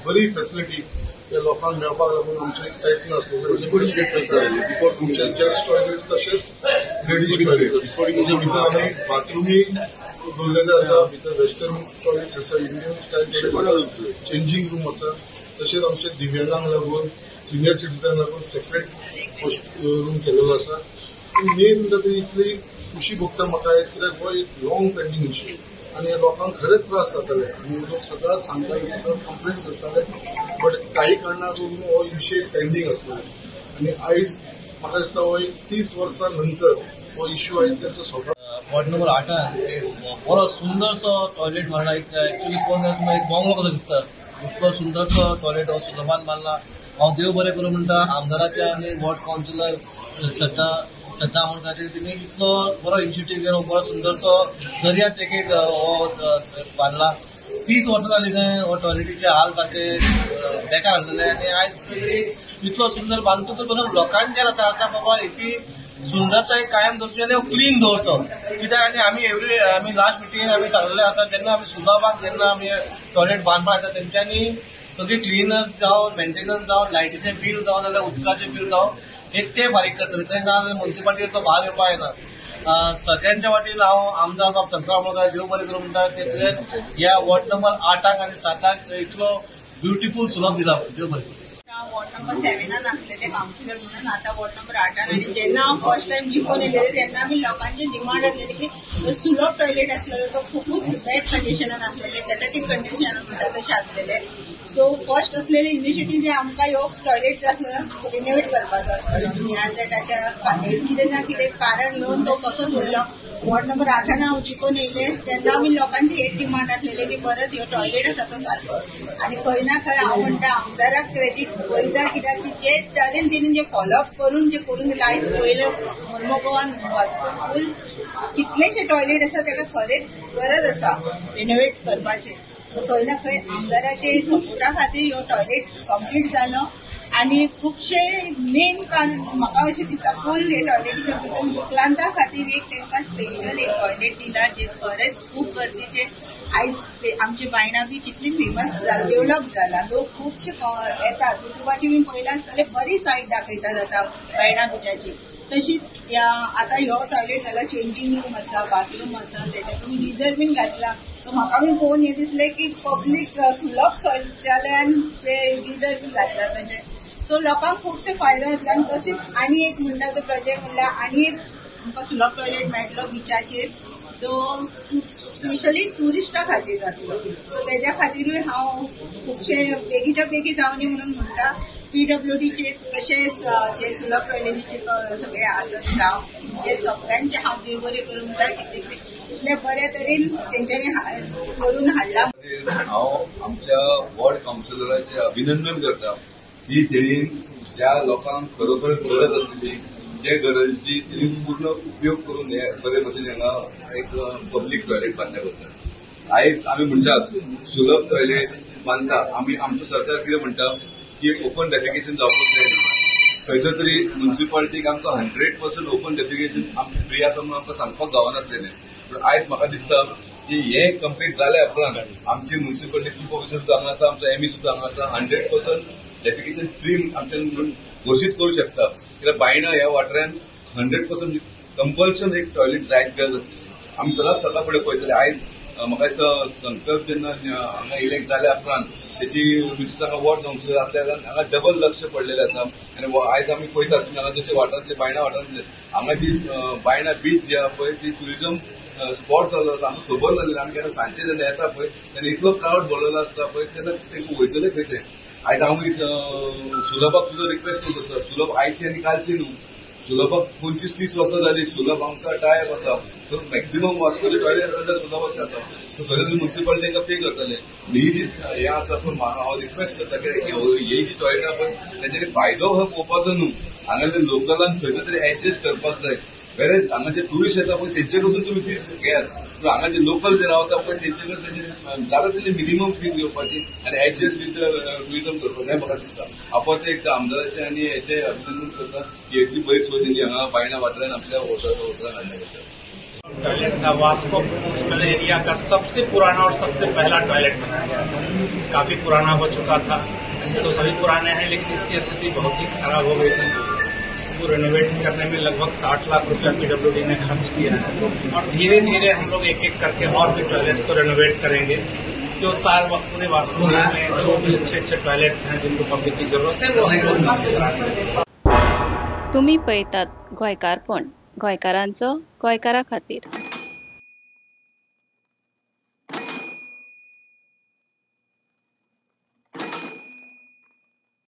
बरी फॅसिलिटी त्या लोकांक मेळपाक लागून आमचे प्रयत्न आसलो तुमचे जेंट्स टॉयलेट तशेंच लेडीज टॉयलेट म्हणजे भितर आमी बाथरुमी दवरलेले आसा, भितर वेस्टर्न टॉयलेट्स आसा, Indian style toilet, changing room आसा, तशेंच आमचे दिव्यांगांक लागून सिनियर सिटीजन लागून सेपरेट रूम केलेलो आसा. मेन म्हणटा ती इतली खुशी भोगता म्हाका कित्याक हो एक लॉंग पेंडींग इश्यू आणि लोकांक खरेंच त्रास जाताले आणि लोक सदांच सांगताले सदांच कंप्लेन करताले बट काही कारणाकून हो इश्यू पेंडींग आसलो आणि आयज म्हाका दिसता हो एक 30 वर्सां नंतर हो इश्यू आयज तेंचो सॉल्व. वॉर्ड नंबर 8 बरो सुंदरसो टॉयलेट मारला. एक्चुअली पळोवन जाल्यार एक बंगलो कसो दिसता. इतलो सुंदरसो टॉयलेट हो सुलभान मारला. हांव देव बरें करूं म्हणटा आमदाराचे आनी वॉर्ड कावन्सिलर सद्दां म्हणटाचे तुमी इतलो बरो इनिशिएटीव घेवन बरो सुंदरसो दर्या तेकेक हो बांदला. 30 वर्सां जाली खंय हो टॉयलेटीचे हाल सारखे बेकार जाल्ले आनी आयज खंय तरी इतलो सुंदर बांदतकच पासून लोकांचेर आतां आसा बाबा हेची सुंदरताय कायम दवरची आनी क्लीन दवरचो. कित्याक आनी आमी लास्ट मिटींग आमी सांगलेले आसा जेन्ना आमी सुलभाक जेन्ना आमी टॉयलेट बांदपाक येता तेंच्यांनी सगळी क्लिनर्स जावं मेंटेनन्स जावं लायटीचें बील जावं नाजाल्यार उदकाचें बील जावं एक ते फारीक करतले. थंय ना म्युन्सिपालिटीचो तो भाग येवपा येना. सगळ्यांच्या वाटेन हांव आमदार बाब शंकरराव आमोणकार देव बरें करूं म्हणटा ते ह्या वॉर्ड नंबर 8 आनी 7 इतलो ब्युटिफूल सुलभ दिला. देव बरें. वॉर्ड नंबर 7 असलेले काउन्सिलर म्हणून आता वॉर्ड नंबर 8 आणि जेन्ना हांव फर्स्ट टाइम जिखून येयलेले तेन्ना आमी लोकांचे डिमांड आसलेली की सुलभ टॉयलेट आसलेलो तो खूबच बॅड कंडिशनान आसलेले, पॅथेटिक कंडिशनान म्हणटा तशें आसलेले. सो फर्स्ट असलेले इनिशिएटीव जे आमकां ह्यो टॉयलेट रिनोवेट करपाचो आसलेलो CRZ खातीर कितें ना कितें कारण घेवन तो तसोच उरलो. वॉर्ड नंबर 8 हांव जिखून येयले तेन्ना आमी लोकांची एक डिमांड आसलेली की परत ह्यो टॉयलेट आसा तो सारको आनी खंय ना खंय हांव म्हणटा आमदाराक क्रेडीट वयता कित्याक की जे तरेन तिणें जे फॉलोअप करून दिला आयज पयलें मोर्मुगांवान वास्को स्कूल कितलेशे टॉयलेट आसा ताका खरेंच गरज आसा रिनोवेट करपाचें. खंय ना खंय आमदाराचे सपोर्टा खातीर ह्यो टॉयलेट कंप्लीट जालो आनी खुबशे मेन कारण म्हाका अशें दिसता फूल हे टॉयलेटीच्या भितर विकलांगां खातीर एक तांकां स्पेशल एक टॉयलेट दिला जे खरेंच खूब गरजेचे. आयज आमची बायणां बीच इतली फेमस जाला, डेव्हलप जाला, लोक खुबशे येतात. युट्यूबाची बी पयला आसतले बरी सायट दाखयतात आतां बायणां बीचाची. तशीच आतां ह्यो टॉयलेट जाला, चेंजिंग रूम आसा, बाथरूम आसा, त्याच्यातून गिझर बीन घातला. सो म्हाका बीन पळोवन हें दिसलें की पब्लीक सुलभ शौचालयान जे गिझर बी घातला ताचे सो लोकांक खूबशे फायदो जातलो. आनी तशीच आनी एक म्हणटा तो प्रोजेक्ट म्हणल्यार आनी एक आमकां सुलभ टॉयलेट मेळटलो बिचाचेर जो स्पेशली टुरिस्टां खातीर जातलो. सो तेज्या खातीरूय हांव खुबशे बेगीच्या बेगी जावनी म्हणून म्हणटा. PWDचे तशेंच जे सुलभ टॉयलेटीचे सगळे आसा स्टाफ जे सगळ्यांचे हांव देव बरें करूं म्हणटा इतले बऱ्या तरेन तेंच्यांनी करून हाडला. हांव आमच्या वॉर्ड काउन्सिलराचे अभिनंदन करता की तेणी ज्या लोकांक खरोखरच गरज आसलेली जे गरजेची तेणी पूर्ण उपयोग करून हे बरे भशेन हांगा एक पब्लीक टॉयलेट बांदल्या करतात. आयज आमी म्हणटात सुलभ टॉयलेट बांदता आमी आमचो सरकार कितें म्हणटा की ओपन डेफिकेशन जावपाक जाय. खंयसर तरी म्युन्सिपालिटीक आमकां 100% ओपन डेफिकेशन आमकां फ्री आसा म्हणून आमकां सांगपाक गावनासलेलें. पूण आयज म्हाका दिसता की हे कंप्लीट जाल्या उपरांत आमची म्युन्सिपालिटी चीफ ऑफिसर सुद्दां हांगा आसा, आमचो ME सुद्दां हांगा आसा, 100% डेफिकेशन फ्री आमच्यान घोशीत करूं शकता. कित्याक बायणां ह्या वाठारांत 100% कंपल्शन एक टॉयलेट जायत गरज आसली. आमी सदांच सकाळ फुडें पळयतले. आयज म्हाका दिसता संकल्प जेन्ना हांगा इलेक्ट जाल्या उपरांत त्याची मिसेस हांगा वॉर्ड काउन्सिलर आसल्या हांगा डबल लक्ष पडलेलें आसा. आनी आयज आमी पळयतात तुमी हांगा जशें वाठारांतले बायणा वाठारांतले हांगा जी बायणा बीच जी आहा पळय ती ट्युरिजम स्पॉट जाल्लो आसा. आमकां खबर नासलें. आमी केन्ना सांजचे जेन्ना येता पळय तेन्ना इतलो क्रावड भरलेलो आसता पळय तेन्ना तेंकां वयतले खंय ते. आयज हांव सुलभाक सुद्दां रिक्वेस्ट करता. सुलभ आयची आनी कालची न्हू. सुलभाक 25-30 वर्सां जाली. सुलभ आमकां टायप आसा. तर मॅक्सिमम वास्कोचे टॉयलेट सुलभाचे आसा. सो खंय म्युन्सिपालिटी तांकां पे करतले. ही जी हें आसा पूण हांव रिक्वेस्ट करता की ही जी टॉयलेट आहा पळय तेंच्यानी फायदो हो पळोवपाचो न्हू. हांगासर लोकलांक खंयसर तरी एडजस्ट करपाक जाय. वेरेज हांगा जे टुरिस्ट येता पळय तेंचे कडसून तुमी फीज घेयात. पूण हांगा जे लोकल जे रावता पळय तेंचे कडसून जाता तितली मिनिमम फीज घेवपाची आनी एडजस्ट विथ टुरिजम करपाक जाय म्हाका दिसता. हांव परत एक आमदाराचे आनी हेचे अभिनंदन करता की इतली बरी सोय दिली हांगा बायणा वाठारांत आपल्या हॉटेलांत हाडल्या खातीर. टॉयलेट था वास्को म्युनिसिपल एरिया का सबसे पुराना और सबसे पहला टॉयलेट बनाया गया था। काफी पुराना हो चुका था, ऐसे तो सभी पुराने हैं, लेकिन इसकी स्थिति बहुत ही खराब हो गई थी। इसको रेनोवेट करने में लगभग 60 लाख रुपया PWD ने खर्च किया है और धीरे धीरे हम लोग एक एक करके और भी टॉयलेट्स को रेनोवेट करेंगे। जो पूरे वास्को में जो भी अच्छे टॉयलेट्स हैं जिनको पब्लिक की जरूरत है वो हम लोग कराएंगे। तुम्ही पळयतात गोंयकारपण, गोंयकारांचो गोंयकारा खातीर।